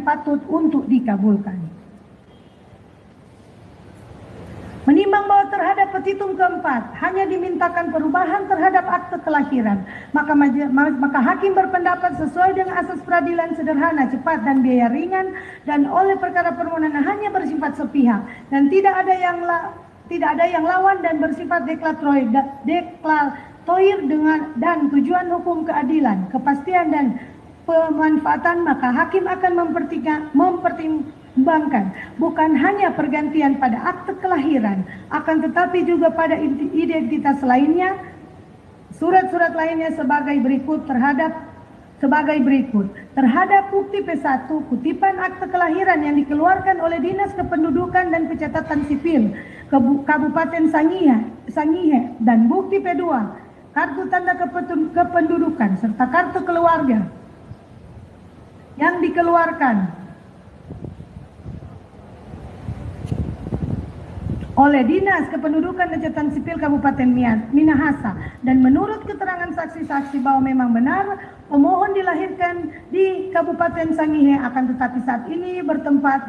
patut untuk dikabulkan. Menimbang bahwa terhadap petitum keempat hanya dimintakan perubahan terhadap akte kelahiran, maka hakim berpendapat sesuai dengan asas peradilan sederhana, cepat dan biaya ringan, dan oleh perkara permohonan hanya bersifat sepihak dan tidak ada yang lawan dan bersifat deklarator dan tujuan hukum keadilan, kepastian dan pemanfaatan, maka hakim akan mempertimbangkan bukan hanya pergantian pada akte kelahiran, akan tetapi juga pada identitas lainnya, surat-surat lainnya sebagai berikut. Terhadap bukti P1, kutipan akte kelahiran yang dikeluarkan oleh Dinas Kependudukan dan Pencatatan Sipil Kabupaten Sangihe dan bukti P2, kartu tanda kependudukan serta kartu keluarga yang dikeluarkan oleh Dinas Kependudukan dan Catatan Sipil Kabupaten Minahasa, dan menurut keterangan saksi-saksi bahwa memang benar pemohon dilahirkan di Kabupaten Sangihe, akan tetapi saat ini bertempat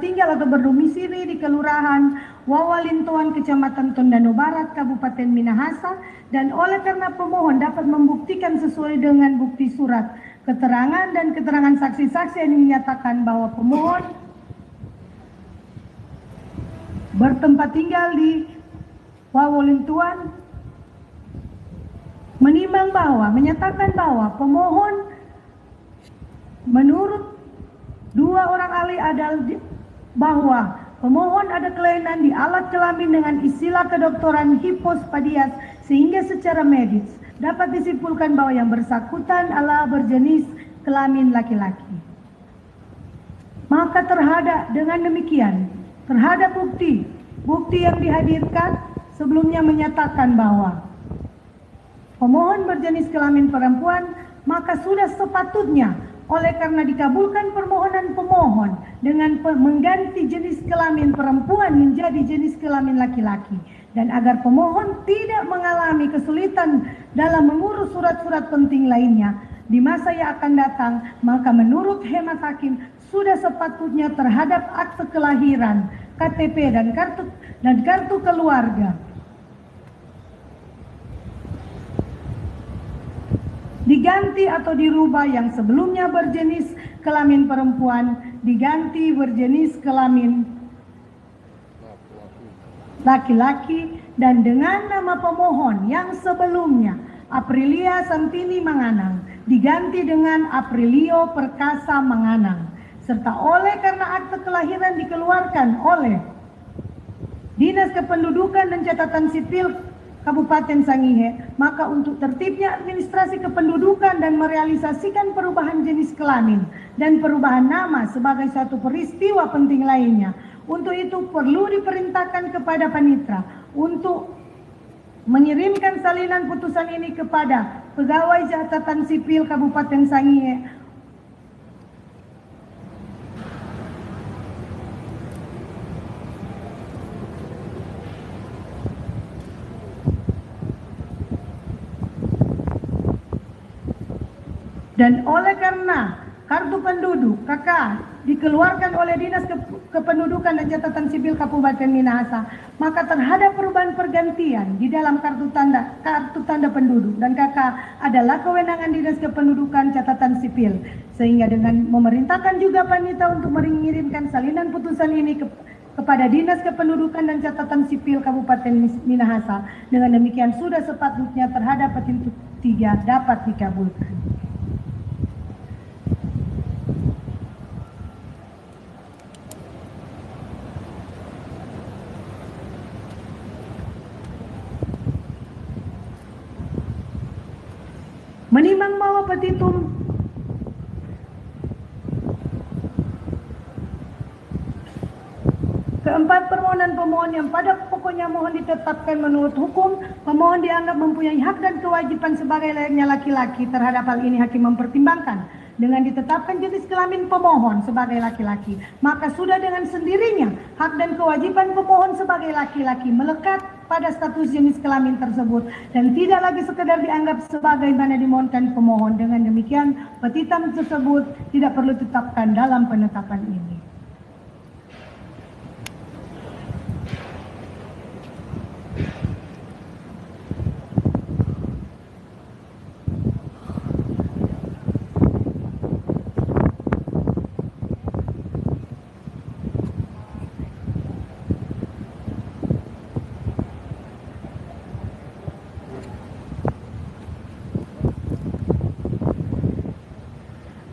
tinggal atau berdomisili di Kelurahan Wawalintuan, Kecamatan Tondano Barat, Kabupaten Minahasa, dan oleh karena pemohon dapat membuktikan sesuai dengan bukti surat keterangan dan keterangan saksi-saksi yang menyatakan bahwa pemohon bertempat tinggal di Wawalintuan, menyatakan bahwa pemohon menurut dua orang ahli adalah bahwa pemohon ada kelainan di alat kelamin dengan istilah kedokteran hipospadias, sehingga secara medis dapat disimpulkan bahwa yang bersangkutan adalah berjenis kelamin laki-laki. Maka dengan demikian terhadap bukti yang dihadirkan sebelumnya menyatakan bahwa pemohon berjenis kelamin perempuan, maka sudah sepatutnya oleh karena dikabulkan permohonan pemohon dengan mengganti jenis kelamin perempuan menjadi jenis kelamin laki-laki, dan agar pemohon tidak mengalami kesulitan dalam mengurus surat-surat penting lainnya di masa yang akan datang, maka menurut hemat hakim sudah sepatutnya terhadap akte kelahiran, KTP dan kartu keluarga diganti atau dirubah, yang sebelumnya berjenis kelamin perempuan diganti berjenis kelamin laki-laki, dan dengan nama pemohon yang sebelumnya Aprilia Santini Manganang diganti dengan Aprilio Perkasa Manganang, serta oleh karena akte kelahiran dikeluarkan oleh Dinas Kependudukan dan Catatan Sipil Kabupaten Sangihe, maka untuk tertibnya administrasi kependudukan dan merealisasikan perubahan jenis kelamin dan perubahan nama sebagai suatu peristiwa penting lainnya, untuk itu perlu diperintahkan kepada Panitra untuk mengirimkan salinan putusan ini kepada Pegawai Catatan Sipil Kabupaten Sangihe dan oleh karena kartu penduduk KK dikeluarkan oleh Dinas Kependudukan dan Catatan Sipil Kabupaten Minahasa, maka terhadap perubahan pergantian di dalam kartu tanda penduduk dan KK adalah kewenangan Dinas Kependudukan Catatan Sipil, sehingga dengan memerintahkan juga Panitra untuk mengirimkan salinan putusan ini kepada Dinas Kependudukan dan Catatan Sipil Kabupaten Minahasa, dengan demikian sudah sepatutnya terhadap petitum 3 dapat dikabulkan. Menimbang bahwa petitum keempat permohonan pemohon yang pada pokoknya mohon ditetapkan menurut hukum, pemohon dianggap mempunyai hak dan kewajiban sebagai layaknya laki-laki. Terhadap hal ini hakim mempertimbangkan dengan ditetapkan jenis kelamin pemohon sebagai laki-laki, maka sudah dengan sendirinya hak dan kewajiban pemohon sebagai laki-laki melekat pada status jenis kelamin tersebut dan tidak lagi sekedar dianggap sebagaimana dimohonkan pemohon. Dengan demikian, petitum tersebut tidak perlu ditetapkan dalam penetapan ini.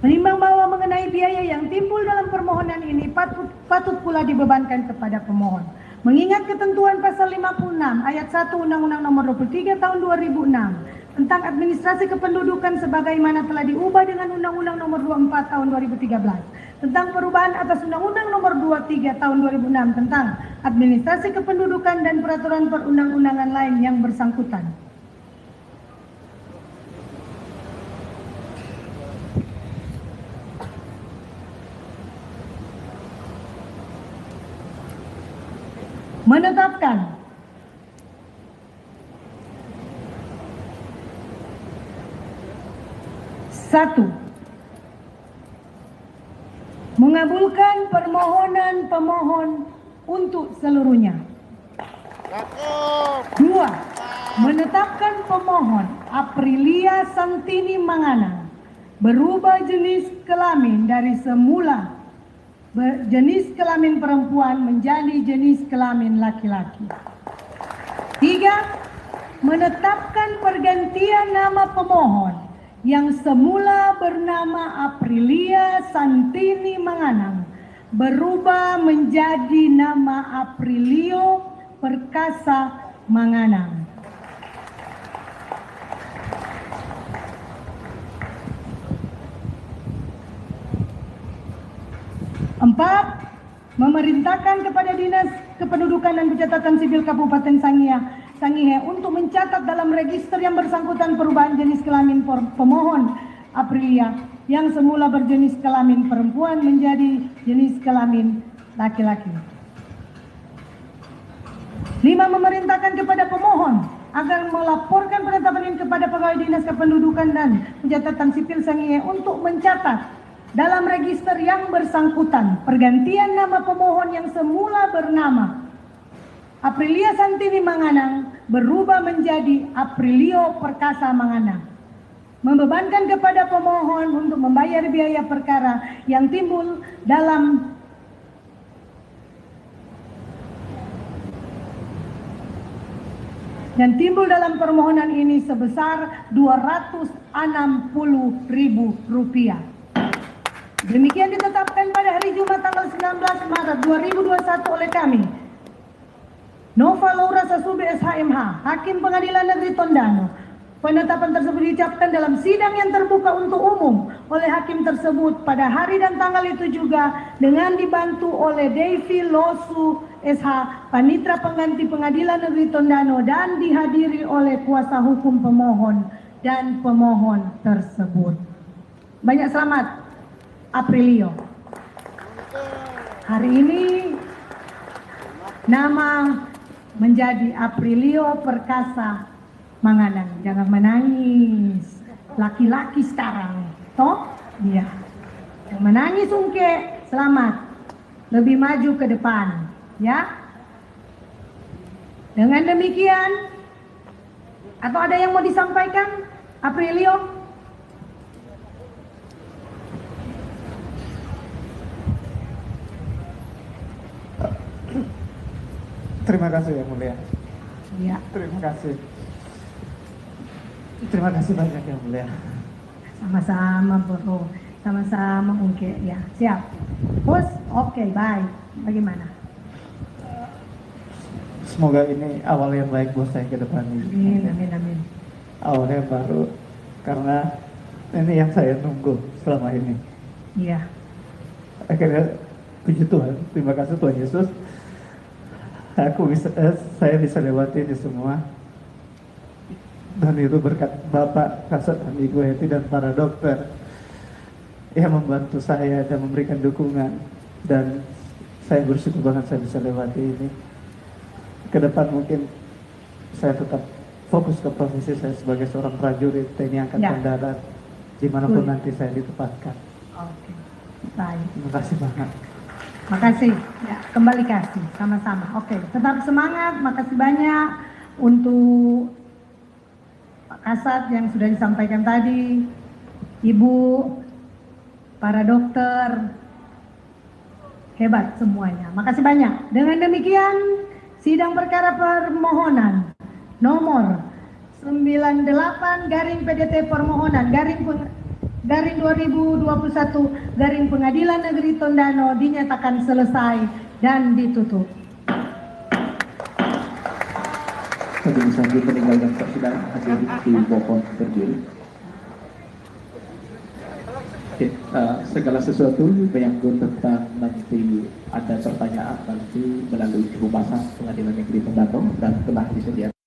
Menimbang bahwa mengenai biaya yang timbul dalam permohonan ini patut pula dibebankan kepada pemohon. Mengingat ketentuan pasal 56 ayat 1 Undang-Undang Nomor 23 Tahun 2006 tentang administrasi kependudukan sebagaimana telah diubah dengan Undang-Undang Nomor 24 Tahun 2013 tentang perubahan atas Undang-Undang Nomor 23 Tahun 2006 tentang administrasi kependudukan dan peraturan perundang-undangan lain yang bersangkutan. Menetapkan satu, mengabulkan permohonan pemohon untuk seluruhnya. Dua, menetapkan pemohon Aprilia Santini Manganang berubah jenis kelamin dari semula jenis kelamin perempuan menjadi jenis kelamin laki-laki. Tiga, menetapkan pergantian nama pemohon yang semula bernama Aprilia Santini Manganang berubah menjadi nama Aprilio Perkasa Manganang. Empat, memerintahkan kepada Dinas Kependudukan dan Pencatatan Sipil Kabupaten Sangihe untuk mencatat dalam register yang bersangkutan perubahan jenis kelamin pemohon Aprilia yang semula berjenis kelamin perempuan menjadi jenis kelamin laki-laki. 5, memerintahkan kepada pemohon agar melaporkan penetapan ini kepada Pegawai Dinas Kependudukan dan Pencatatan Sipil Sangihe untuk mencatat dalam register yang bersangkutan pergantian nama pemohon yang semula bernama Aprilia Santini Manganang berubah menjadi Aprilio Perkasa Manganang. Membebankan kepada pemohon untuk membayar biaya perkara yang timbul dalam permohonan ini sebesar Rp260.000. Demikian ditetapkan pada hari Jumat tanggal 19 Maret 2021 oleh kami, Nova Laura Sasubi SHMH, Hakim Pengadilan Negeri Tondano. Penetapan tersebut diucapkan dalam sidang yang terbuka untuk umum oleh hakim tersebut pada hari dan tanggal itu juga dengan dibantu oleh Devi Losu SH, Panitra Pengganti Pengadilan Negeri Tondano dan dihadiri oleh kuasa hukum pemohon dan pemohon tersebut. Banyak selamat Aprilio. Hari ini nama menjadi Aprilio Perkasa Manganang. Jangan menangis, laki-laki sekarang, toh? Iya. Yang menangis ungke, selamat, lebih maju ke depan, ya. Dengan demikian, atau ada yang mau disampaikan, Aprilio? Terima kasih Yang Mulia. Ya. Terima kasih. Terima kasih banyak Yang Mulia. Sama-sama bro, sama-sama Ungke. Ya, siap. Bos, oke, baik. Bagaimana? Semoga ini awal yang baik buat saya ke depan ini. Amin. Awal yang baru, karena ini yang saya nunggu selama ini. Iya. Akhirnya, puji Tuhan, terima kasih Tuhan Yesus. Saya bisa lewati ini semua, dan itu berkat Bapak Kasat Andi Guheti dan para dokter yang membantu saya dan memberikan dukungan, dan saya bersyukur banget saya bisa lewati ini. Ke depan mungkin saya tetap fokus ke profesi saya sebagai seorang prajurit TNI Angkatan Ya. Darat dimanapun Betul. nanti saya ditempatkan. Oke, baik. Terima kasih banget. Makasih. Ya, kembali kasih sama-sama. Oke, tetap semangat. Makasih banyak untuk Pak Kasat yang sudah disampaikan tadi, Ibu, para dokter, hebat semuanya. Makasih banyak. Dengan demikian, sidang perkara permohonan nomor 98 garing PDT permohonan garing 2021 garing Pengadilan Negeri Tondano dinyatakan selesai dan ditutup. Majelis hakim meninggalkan persidangan hadir di mohon berdiri. Oke, segala sesuatu menyangkut tentang nanti ada pertanyaan nanti melalui humasan Pengadilan Negeri Tondano dan telah disediakan.